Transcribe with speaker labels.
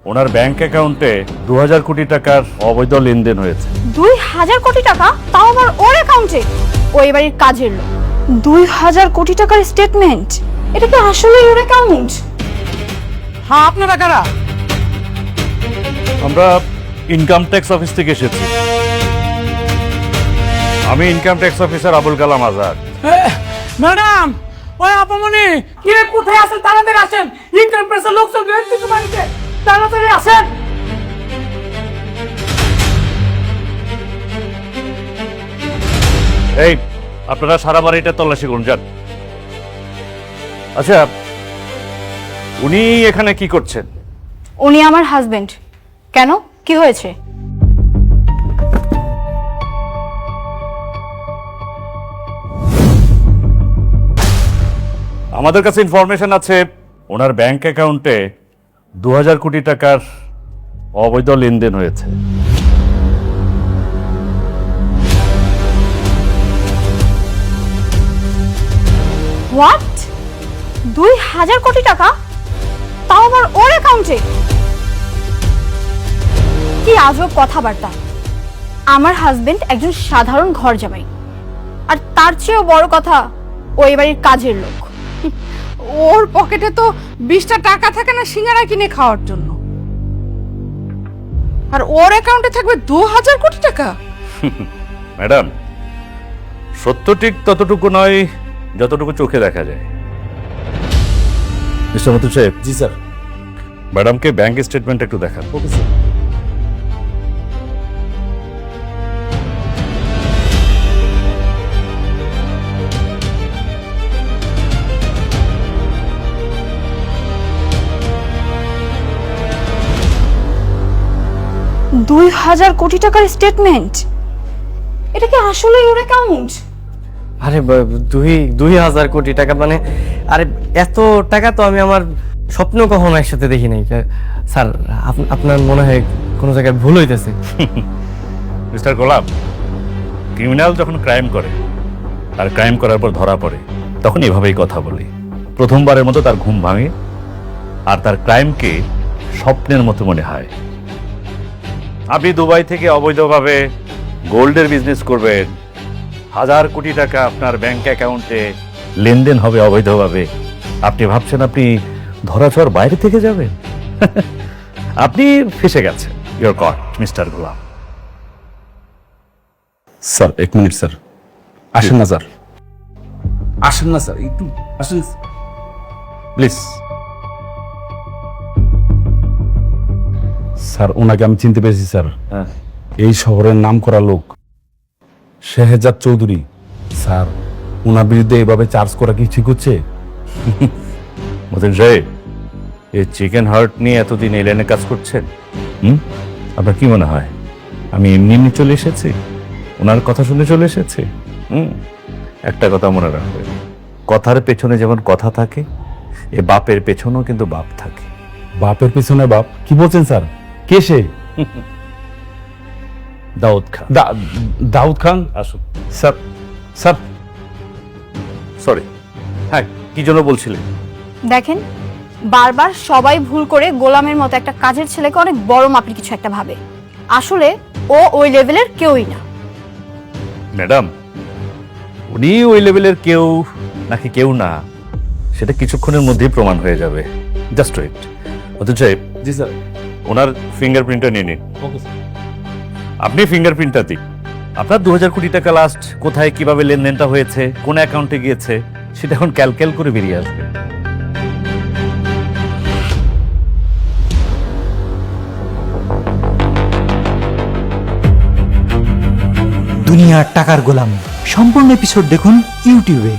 Speaker 1: ওনার bank অ্যাকাউন্টে 2000 কোটি টাকার অবৈধ লেনদেন হয়েছে।
Speaker 2: 2000 কোটি টাকা? তাও আবার ওর অ্যাকাউন্টে? ওই বাড়ির কাজের লোক। 2000 কোটি টাকার স্টেটমেন্ট? এটা কি আসলে ওর অ্যাকাউন্ট?
Speaker 3: হ্যাঁ, আপনারা কারা?
Speaker 1: আমরা ইনকাম ট্যাক্স অফিস থেকে এসেছি। আমি income tax officer Abul Kalam Azad.
Speaker 3: Madam, ওই আপামনি কে কোথায় আছেন? তাড়াতাড়ি আসেন। ইনকাম ট্যাক্সের লোক সব বের কিছু বাড়িতে, তাড়াতাড়ি আসেন।
Speaker 1: এই আপনারা সারা বাড়িটা তল্লাশি করুন, যান। আচ্ছা, উনি এখানে কি করছেন?
Speaker 2: উনি আমার হাজবেন্ড। কেন, কি হয়েছে?
Speaker 1: আমাদের কাছে ইনফরমেশন আছে ওনার ব্যাংক অ্যাকাউন্টে 2000 কোটি টাকার অবৈধ লেনদেন হয়েছে।
Speaker 2: হোয়াট? 2000 কোটি টাকা? তাও আবার ওর অ্যাকাউন্টে? কি আজব কথাবার্তা! আমার হাজবেন্ড একজন সাধারণ ঘর জামাই, আর তার চেয়েও বড় কথা, ওই বাড়ির কাজের লোক।
Speaker 3: ওর পকেটে তো 20টা টাকা থাকে না সিঙ্গারা কিনে খাওয়ার জন্য, আর ওর অ্যাকাউন্টে থাকবে 2000 কোটি টাকা?
Speaker 1: ম্যাডাম, সত্য ঠিক ততটুকু নয় যতটুকু চোখে দেখা যায়। মিস্টার মতুল সাহেব।
Speaker 4: জি স্যার।
Speaker 1: ম্যাডামকে ব্যাংক স্টেটমেন্ট একটু দেখান।
Speaker 4: Okay sir.
Speaker 2: দুই 2000 কোটি টাকার স্টেটমেন্ট? এটা কি আসলে ওর অ্যাকাউন্ট?
Speaker 5: আরে 2000 কোটি টাকা মানে, আরে এত টাকা তো আমি আমার স্বপ্ন কখনো একসাথে দেখি নাই স্যার। আপনার মনে হয় কোনো জায়গায় ভুল হইতেছে।
Speaker 1: মিস্টার গোলাপ, ক্রিমিনাল যখন ক্রাইম করে আর ক্রাইম করার পর ধরা পড়ে, তখন এভাবেই কথা বলে। প্রথমবারের মতো তার ঘুম ভাঙে আর তার ক্রাইমকে স্বপ্নের মতো মনে হয়। আপনি দুবাই থেকে অবৈধভাবে গোল্ডের বিজনেস করবেন, 1000 কোটি টাকা আপনার ব্যাংক অ্যাকাউন্টে লেনদেন হবে অবৈধভাবে। আপনি ভাবছেন আপনি ধরাছোঁয়ার বাইরে থেকে যাবেন? আপনি ফেসে গেছেন। ইউর কট, মিস্টার গোলাপ।
Speaker 4: Sir 1 minute sir. আসেন না স্যার, আসেন না স্যার, একটু আসেন প্লিজ। স্যার, ওনাকে আমি চিনতে পেরেছি স্যার।
Speaker 1: হ্যাঁ।
Speaker 4: এই শহরের নাম করা লোক শেহজাদ চৌধুরী। স্যার, ওনার বিরুদ্ধে এভাবে চার্জ করা কি ঠিক হচ্ছে?
Speaker 1: মতিন সাহেব, এই চিকেন হার্ট নিয়ে এতদিন এই লাইনে কাজ করছেন। আপনার কি মনে হয় আমি এমনি এমনি চলে এসেছি? ওনার কথা শুনে চলে এসেছি? একটা কথা মনে রাখবেন, কথার পেছনে যেমন কথা থাকে, এ বাপের পেছনেও কিন্তু বাপ থাকে।
Speaker 4: বাপের পিছনে বাপ? কি বলছেন স্যার? কে সে?
Speaker 1: দাউদ খান।
Speaker 4: দাউদ খান?
Speaker 1: আসুন।
Speaker 4: Sir, sir
Speaker 1: sorry. হ্যাঁ, কি জন্য বলছিলেন?
Speaker 2: দেখেন, বারবার সবাই ভুল করে গোলামের মতো একটা কাজের ছেলেকে অনেক বড় মাপের কিছু একটা ভাবে। আসলে ও ওই লেভেলের কেউই না।
Speaker 1: ম্যাডাম, উনি ওই লেভেলের কেউ নাকি কেউ না, সেটা কিছুক্ষণের মধ্যেই প্রমাণ হয়ে যাবে। Just wait. মতিন সাহেব,
Speaker 4: জি স্যার।
Speaker 1: ওনার ফিঙ্গারপ্রিন্টটা নিয়ে নিন।
Speaker 4: Okay sir.
Speaker 1: আপনি ফিঙ্গারপ্রিন্টটা দিন। আপনার 2000 কোটি টাকা লাস্ট কোথায় কিভাবে লেনদেনটা হয়েছে, কোন অ্যাকাউন্টে গিয়েছে, সেটা এখন ক্যালকুলেট করে বেরিয়ে আসবে।
Speaker 6: দুনিয়ার টাকার গোলাম সম্পূর্ণ এপিসোড দেখুন ইউটিউবে।